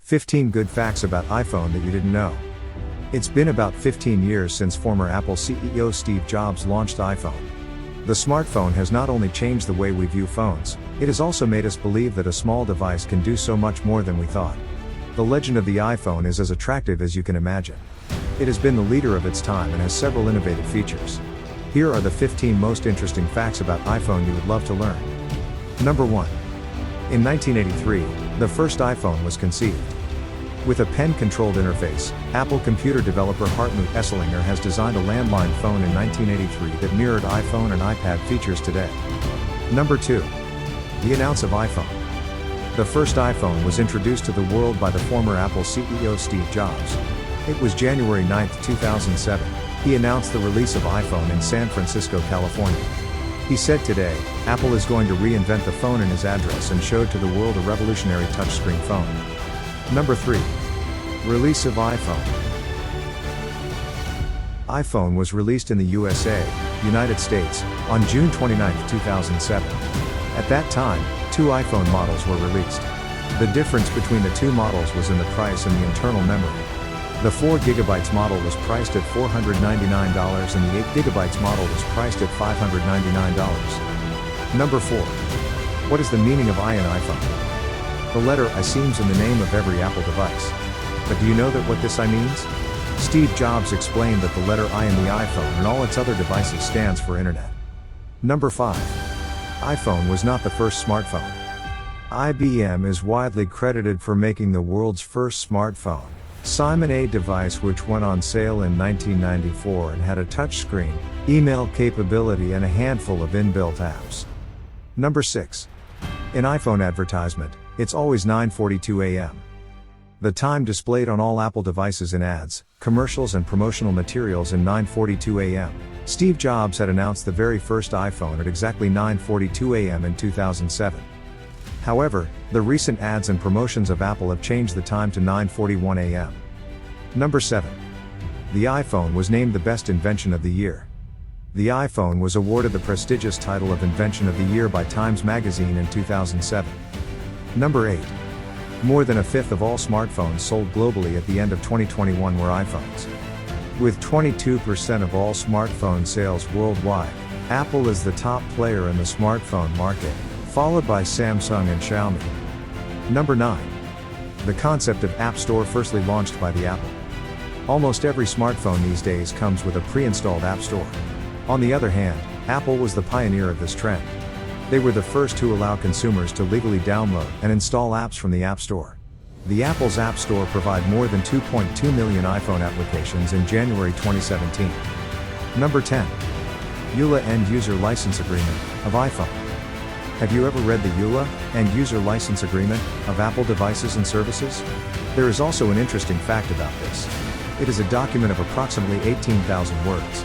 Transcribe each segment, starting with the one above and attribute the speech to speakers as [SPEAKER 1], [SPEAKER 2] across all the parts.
[SPEAKER 1] 15 good facts about iPhone that you didn't know. It's been about 15 years since former Apple CEO Steve Jobs launched iPhone. The smartphone has not only changed the way we view phones, it has also made us believe that a small device can do so much more than we thought. The legend of the iPhone is as attractive as you can imagine. It has been the leader of its time and has several innovative features. Here are the 15 most interesting facts about iPhone you would love to learn. Number 1. In 1983, the first iPhone was conceived. With a pen-controlled interface, Apple computer developer Hartmut Esslinger has designed a landline phone in 1983 that mirrored iPhone and iPad features today. Number 2. The announce of iPhone. The first iPhone was introduced to the world by the former Apple CEO Steve Jobs. It was January 9, 2007. He announced the release of iPhone in San Francisco, California. He said today, Apple is going to reinvent the phone in his address and showed to the world a revolutionary touchscreen phone. Number 3. Release of iPhone. iPhone was released in the USA, United States, on June 29, 2007. At that time, 2 iPhone models were released. The difference between the 2 models was in the price and the internal memory. The 4GB model was priced at $499 and the 8GB model was priced at $599. Number 4. What is the meaning of I in iPhone? The letter I seems in the name of every Apple device. But do you know that what this I means? Steve Jobs explained that the letter I in the iPhone and all its other devices stands for Internet. Number 5. iPhone was not the first smartphone. IBM is widely credited for making the world's first smartphone, Simon A device, which went on sale in 1994 and had a touchscreen, email capability and a handful of inbuilt apps. Number 6. In iPhone advertisement, it's always 9:42 a.m. The time displayed on all Apple devices in ads, commercials and promotional materials in 9:42 a.m. Steve Jobs had announced the very first iPhone at exactly 9:42 a.m. in 2007. However, the recent ads and promotions of Apple have changed the time to 9:41 a.m. Number 7. The iPhone was named the best invention of the year. The iPhone was awarded the prestigious title of Invention of the Year by Times Magazine in 2007. Number 8. More than a fifth of all smartphones sold globally at the end of 2021 were iPhones. With 22% of all smartphone sales worldwide, Apple is the top player in the smartphone market, followed by Samsung and Xiaomi. Number 9. The concept of App Store firstly launched by the Apple. Almost every smartphone these days comes with a pre-installed App Store. On the other hand, Apple was the pioneer of this trend. They were the first to allow consumers to legally download and install apps from the App Store. The Apple's App Store provided more than 2.2 million iPhone applications in January 2017. Number 10. EULA End User License Agreement of iPhone. Have you ever read the EULA End User License Agreement of Apple devices and services? There is also an interesting fact about this. It is a document of approximately 18,000 words.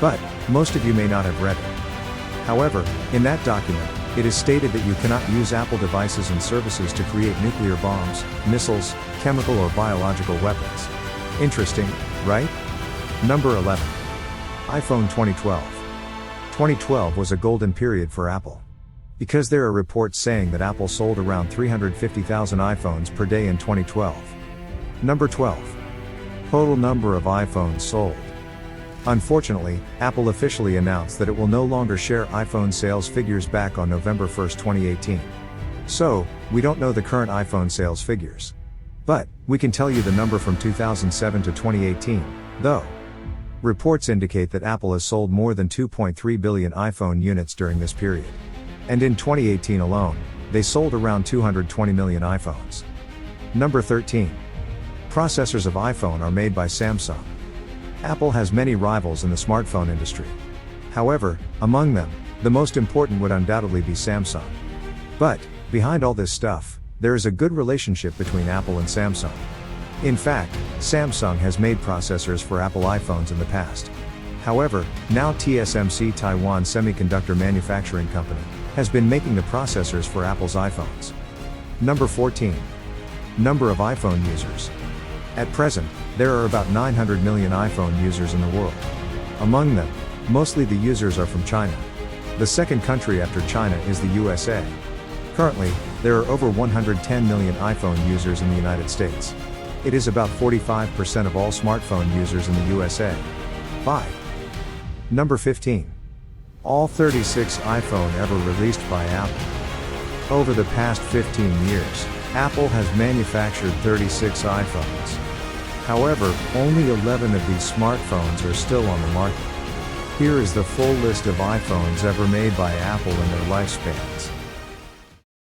[SPEAKER 1] But most of you may not have read it. However, in that document, it is stated that you cannot use Apple devices and services to create nuclear bombs, missiles, chemical or biological weapons. Interesting, right? Number 11. iPhone 2012. 2012 was a golden period for Apple. Because there are reports saying that Apple sold around 350,000 iPhones per day in 2012. Number 12. Total number of iPhones sold. Unfortunately, Apple officially announced that it will no longer share iPhone sales figures back on November 1, 2018. So, we don't know the current iPhone sales figures. But, we can tell you the number from 2007 to 2018, though. Reports indicate that Apple has sold more than 2.3 billion iPhone units during this period. And in 2018 alone, they sold around 220 million iPhones. Number 13. Processors of iPhone are made by Samsung. Apple has many rivals in the smartphone industry. However, among them, the most important would undoubtedly be Samsung. But, behind all this stuff, there is a good relationship between Apple and Samsung. In fact, Samsung has made processors for Apple iPhones in the past. However, now TSMC Taiwan Semiconductor Manufacturing Company has been making the processors for Apple's iPhones. Number 14. Number of iPhone users. At present, there are about 900 million iPhone users in the world. Among them, mostly the users are from China. The second country after China is the USA. Currently, There are over 110 million iPhone users in the United States. It is about 45% of all smartphone users in the USA. 5. Number 15. All 36 iPhone ever released by Apple. Over the past 15 years, Apple has manufactured 36 iPhones. However, only 11 of these smartphones are still on the market. Here is the full list of iPhones ever made by Apple in their lifespan.